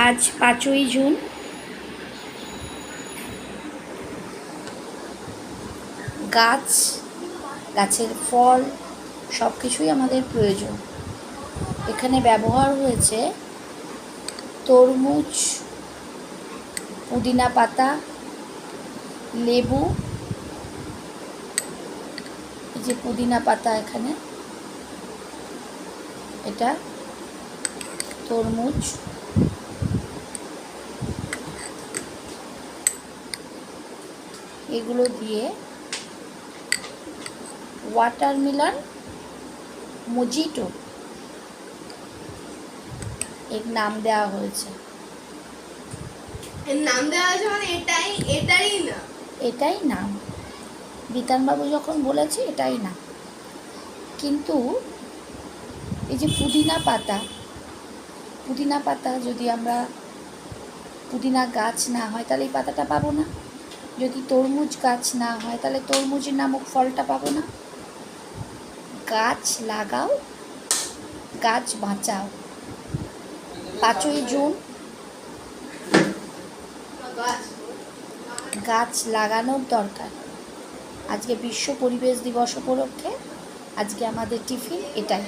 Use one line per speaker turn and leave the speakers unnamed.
আজ 5ই জুন। গাছের ফল সব কিছুই আমাদের প্রয়োজন। এখানে ব্যবহার হয়েছে তরমুজ, পুদিনা পাতা, লেবু, এই যে পুদিনা পাতা, এখানে এটা তরমুজ, এগুলো দিয়ে ওয়াটারমেলন মজিটো এর নাম দেওয়া হয়েছে।
এর নাম দেওয়া হয়েছে মানে
এটাই নাম। বিতানবাবু যখন বলেছে এটাই নাম। কিন্তু এই যে পুদিনা পাতা যদি আমরা পুদিনা গাছ না হয় তাহলে এই পাতাটা পাবো না। যদি তরমুজ গাছ না হয় তাহলে তরমুজ নামক ফলটা পাবো না। গাছ লাগাও, গাছ বাঁচাও। 5ই জুন গাছ লাগানোর দরকার। আজকে বিশ্ব পরিবেশ দিবস উপলক্ষে আজকে আমাদের টিফিন এটাই।